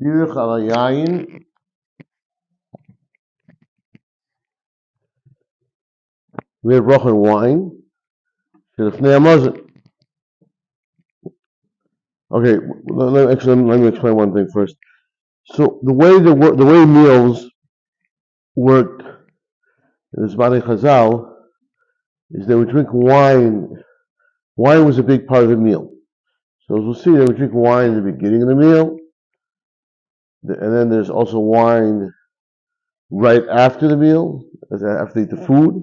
Birch al yayin. We have bracha and wine. Shelifnei hamazon. Okay, let me explain one thing first. So the way meals worked in the Zmanei Chazal is they would drink wine. Wine was a big part of the meal. So as we'll see, they would drink wine in the beginning of the meal, and then there's also wine right after the meal, after they eat the food,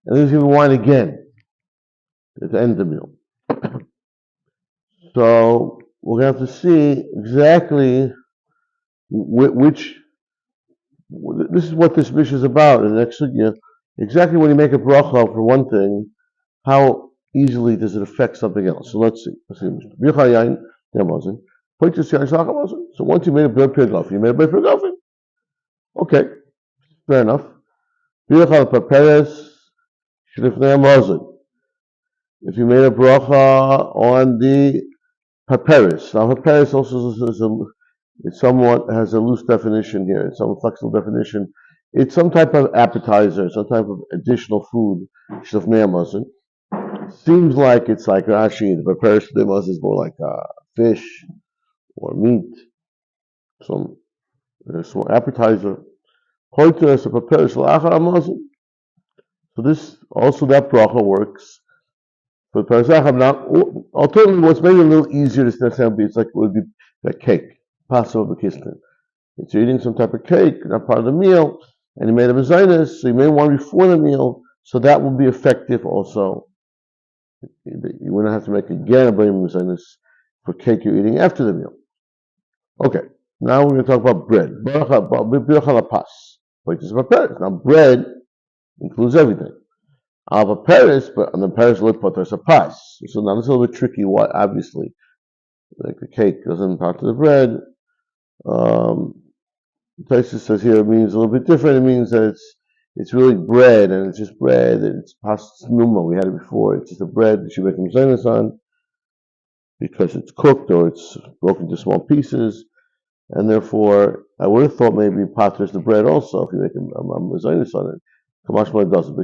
and there's even wine again at the end of the meal. So we're going to have to see exactly which. This is what this mission is about. In the next sugya, exactly when you make a bracha for one thing, how easily does it affect something else? So let's see. So once you made a bread pirgaf, you made a bread pirgaf. Okay, fair enough. If you made a bracha on the paperis, now paperis also it somewhat has a loose definition here. It's some flexible definition. It's some type of appetizer, some type of additional food. Seems like it's like Rashi. The paperis is more like fish or meat, some small appetizer. So this also that bracha works. But Parsacham now, alternatively, what's maybe a little easier to understand, it's like it would be that cake, Passover Kislev. It's you're eating some type of cake, not part of the meal, and you made a mezainis, so you made one before the meal, so that will be effective also. You wouldn't have to make again a mezainis for cake you're eating after the meal. Okay, now we're going to talk about bread. Now bread includes everything. Alva Paris, but on the Paris lip there's a pas. So now it's a little bit tricky. What obviously, like the cake doesn't part of the bread. Taisus says here it means a little bit different. It means that it's really bread, and it's just bread. And it's pas numa. We had it before. It's just a bread that you make mezainis on because it's cooked or it's broken into small pieces, and therefore I would have thought maybe pater is the bread also if you make a mezainis on it. Kamashma doesn't.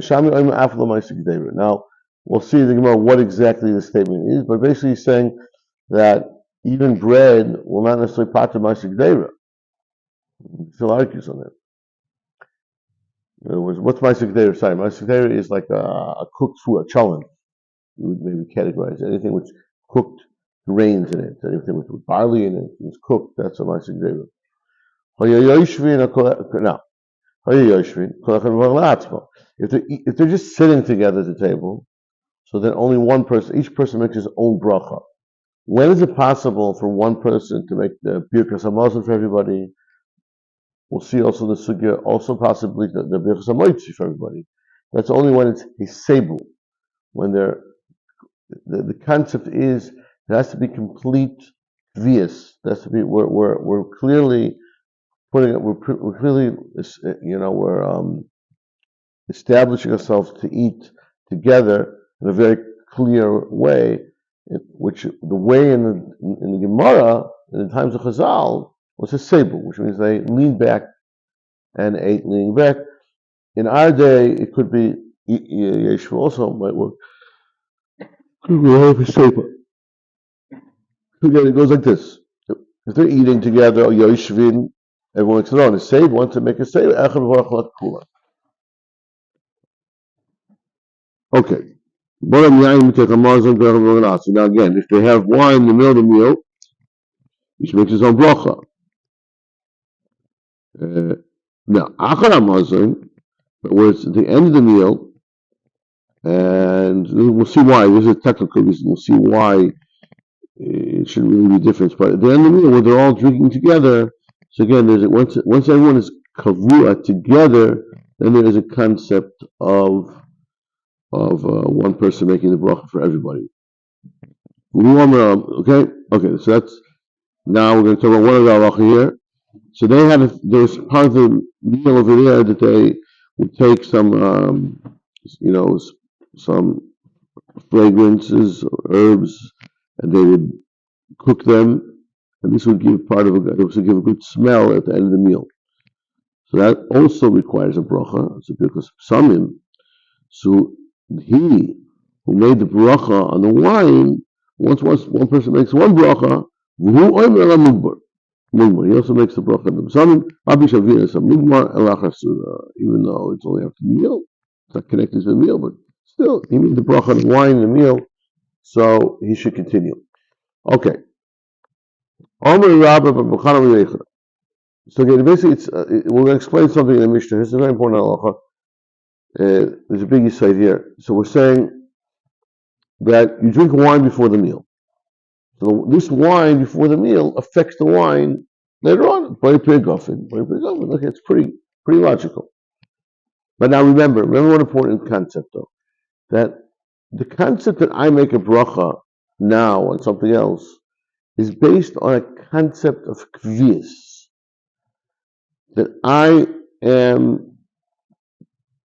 Now we'll see in the Gemara what exactly the statement is, but basically he's saying that even bread will not necessarily pater ma'aseh gdeira. He still argues on that. In other words, what's ma'aseh gdeira? Sorry, ma'aseh gdeira is like a cooked food, a cholent. You would maybe categorize anything with cooked grains in it, anything with barley in it is cooked. That's a ma'aseh gdeira. Now. If they're just sitting together at the table, so then only one person, each person makes his own bracha. When is it possible for one person to make the birkas hamazon for everybody? We'll see also the sugya, also possibly the birkas hamoitzi for everybody. That's only when it's hisable. When the concept is there has to be complete vias. There has to be we're clearly we're clearly, we're establishing ourselves to eat together in a very clear way, which the way in the Gemara, in the times of Chazal, was a sable, which means they leaned back and ate leaning back. In our day, it could be, Yeshua also might work, could be a sable. Again, it goes like this. If they're eating together, Yoshvin, everyone makes it on. A save wants to make a save. Okay. Now again, if they have wine in the middle of the meal, each makes his own bracha. Now, achar hamazon, where it's at the end of the meal, and we'll see why. This is a technical reason. We'll see why it shouldn't really be a difference. But at the end of the meal, where they're all drinking together, so again, once everyone is kavua together, then there is a concept of one person making the bracha for everybody. Okay. So that's now we're going to talk about one of the halacha here. So there's part of the meal over there that they would take some some fragrances or herbs, and they would cook them and this would give a good smell at the end of the meal. So that also requires a bracha. So because Samim, so he who made the bracha on the wine, once one person makes one bracha, he also makes the bracha on the Samim, even though it's only after the meal, it's not connected to the meal, but still, he made the bracha on the wine and the meal, so he should continue. Okay. So again, basically, we're going to explain something in the Mishnah. This is a very important halacha. There's a big insight here. So we're saying that you drink wine before the meal. So this wine before the meal affects the wine later on. Okay, it's pretty logical. But now remember one important concept though, that the concept that I make a bracha now on something else is based on a concept of kvias. That I am,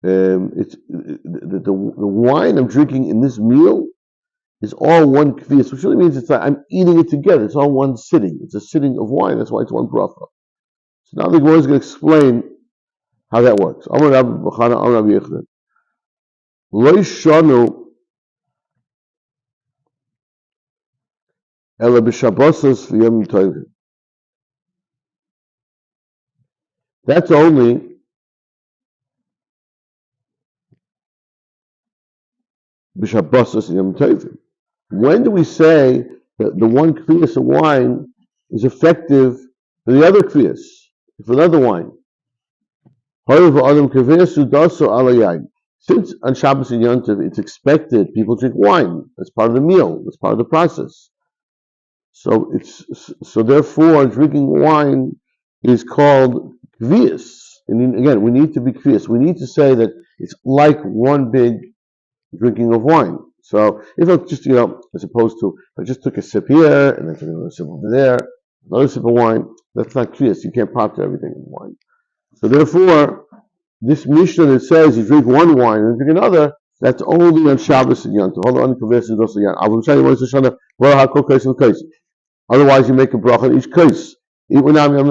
the wine I'm drinking in this meal is all one kvias, which really means it's like I'm eating it together. It's all one sitting. It's a sitting of wine. That's why it's one bracha. So now the Gemara is going to explain how that works. That's only b'shabbosos yom tovim. When do we say that the one kviyas of wine is effective for the other kviyas, for another wine? Since on Shabbos and Yom Tov it's expected people drink wine, that's part of the meal, that's part of the process. So therefore drinking wine is called kviyas. And again, we need to be kviyas. We need to say that it's like one big drinking of wine. So if I just, as opposed to if I just took a sip here and then took another sip over there, another sip of wine, that's not kviyas. You can't pop to everything in wine. So therefore, this Mishnah that says you drink one wine and drink another, that's only on Shabbos and Yom Tov. Otherwise, you make a bracha on each case. Similarly,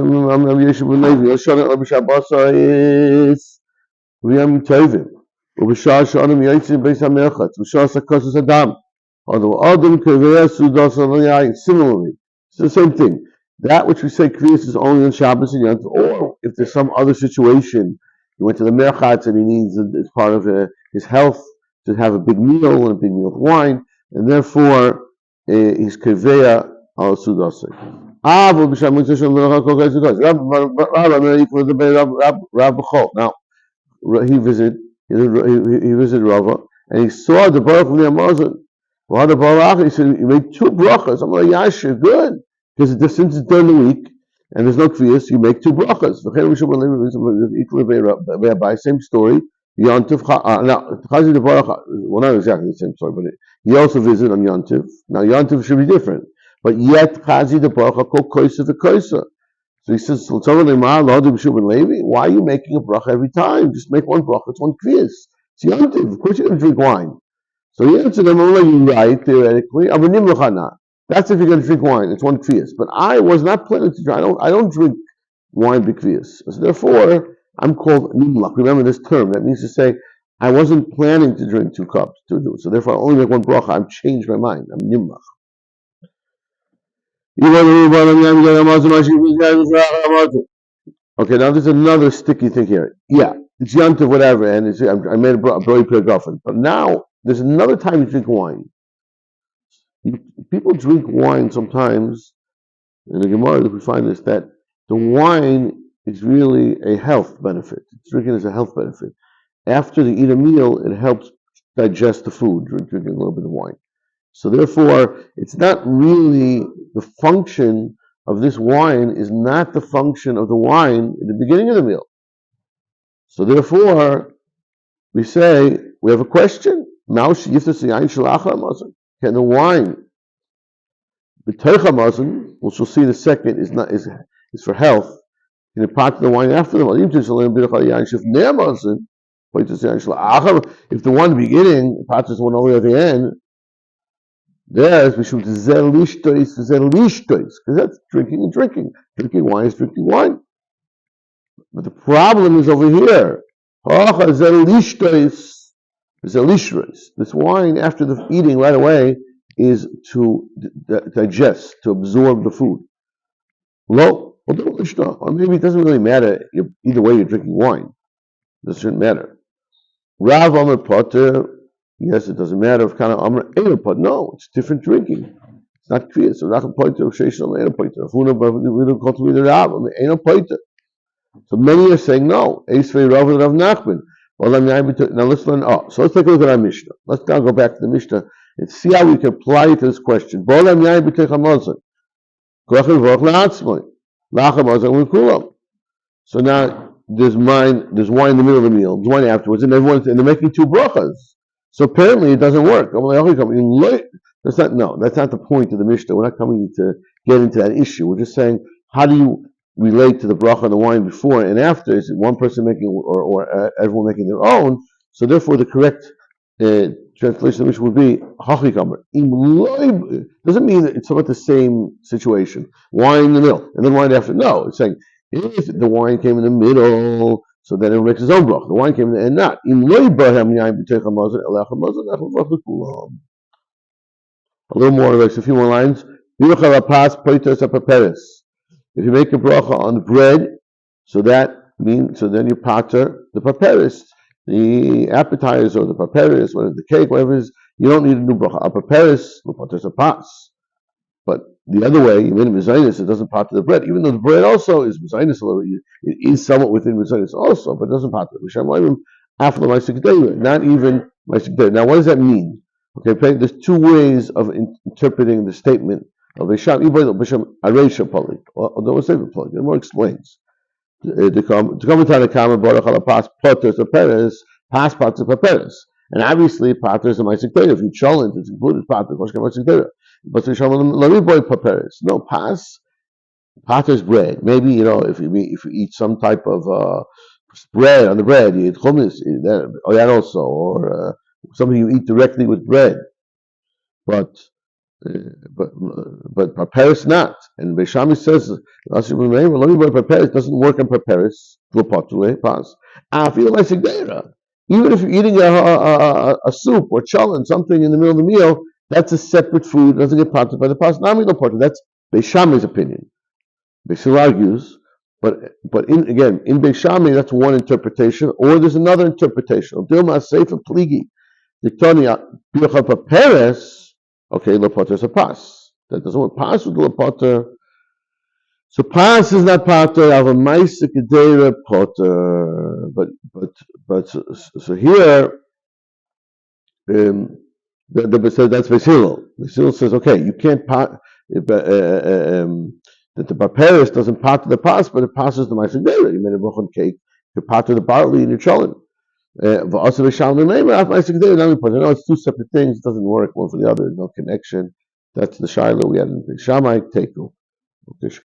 it's the same thing. That which we say kriyas is only on Shabbos and Yom Tov, or if there's some other situation, he went to the merchatz and he needs, as part of his health, to have a big meal and a big meal of wine, and therefore he's keveya al sudasik. Now, he visited Rava, and he saw the Baruch of the Amazon. He said, "You made two brachas." I'm like, "Yasha, good." Because since it's during the week and there's no kviyas, you make two brachas. Same story. Yontif, now Chazi the Baruch, well, not exactly the same story, but he also visited on Yontif. Now Yontif should be different, but yet Chazi the Baruch called koisa the koisa. So he says, why are you making a bracha every time? Just make one bracha. It's one kviyas. It's Yontif. Of course you're going to drink wine. So he answered him, you're right, theoretically. That's if you're going to drink wine. It's one kviyas. But I was not planning to drink. I don't drink wine b'kviyas. So therefore, I'm called nimlach. Remember this term. That means to say, I wasn't planning to drink 2 cups to do. So therefore, I only make one bracha. I've changed my mind. I'm nimlach. Okay, now there's another sticky thing here. Yeah, it's yontif, whatever, and I made a brody girlfriend. But now there's another time you drink wine. People drink wine sometimes. In the Gemara, we find this, that the wine is really a health benefit. Drinking is a health benefit. After they eat a meal, it helps digest the food, drinking a little bit of wine. So therefore, it's not really the function of this wine is not the function of the wine at the beginning of the meal. So therefore, we say, we have a question. Can the wine, which we'll see in a second, is for health, in a part of the wine after the wine? If the one beginning, part is the one only at the end, There's Mishum Zelishtois, because that's drinking and drinking. Drinking wine is drinking wine. But the problem is over here. This wine, after the eating right away, is to digest, to absorb the food. Or maybe it doesn't really matter. Either way, you're drinking wine. It doesn't matter. Rav Amr Potter, yes, it doesn't matter if kind of Amr Eino Potter. No, it's different drinking. It's not clear. So Rav Potter, Shesham Eino Potter. We don't call to either Rav Eino Potter. So many are saying no. Eisvei Rav and Rav Nachman. Now let's learn. So let's take a look at our Mishnah. Let's now go back to the Mishnah and see how we can apply it to this question. So now there's wine in the middle of the meal, there's wine afterwards, and they're making two brachas. So apparently it doesn't work. That's not the point of the Mishnah. We're not coming to get into that issue. We're just saying, how do you relate to the bracha of the wine before and after? Is it one person making or everyone making their own? So therefore, the correct translation of the Mishnah would be hachikamer. Doesn't mean that it's about the same situation. Wine in the middle and then wine after. No, it's saying if the wine came in the middle, so then it makes his own bracha. The wine came in the end, not. A little more, like a few more lines. If you make a bracha on the bread, so then you pater the paperis, the appetizer or the paperis, whatever the cake, whatever it is, you don't need a new bracha. A paperis, no pater a pas. But the other way, you made a mezainis, it doesn't pater the bread, even though the bread also is mezainis a little bit. It is somewhat within mezainis also, but it doesn't pater. Not even my sikdei. Now, what does that mean? Okay, there's two ways of interpreting the statement of Bisham. Although it's even plugged, it more explains. The commentary Baruch ala pas potters or peres, pas potters or peres, and obviously potters are my sikdei. If you cholent, it's included potters. But paperis. No, pater's bread. Maybe if you eat some type of bread on the bread, you eat hummus, that also, or something you eat directly with bread. But paperis not. And Beishami says, paperis doesn't work on paperis. Even if you're eating a soup or cholent, something in the middle of the meal, that's a separate food. It doesn't get parted by the pas. That's Beishami's opinion. Beisil argues, but in Beishami, that's one interpretation, or there's another interpretation. Dilma Sefer Pligi, Dictonia Bircha Paperes. Okay, Lepoter is a pas. That doesn't work. Pas with Lepoter. So pas is not pater. I have a Maisa Kedera Poter. But so here. So that's Beisil. Beisil says, okay, you can't that the paperis doesn't pater the pas, but it passes the ma'aser. You made a brochen cake, you pater the barley in your cholent. No, it's two separate things. It doesn't work one for the other. No connection. That's the shiur we had in the Shammai Tekel. Okay.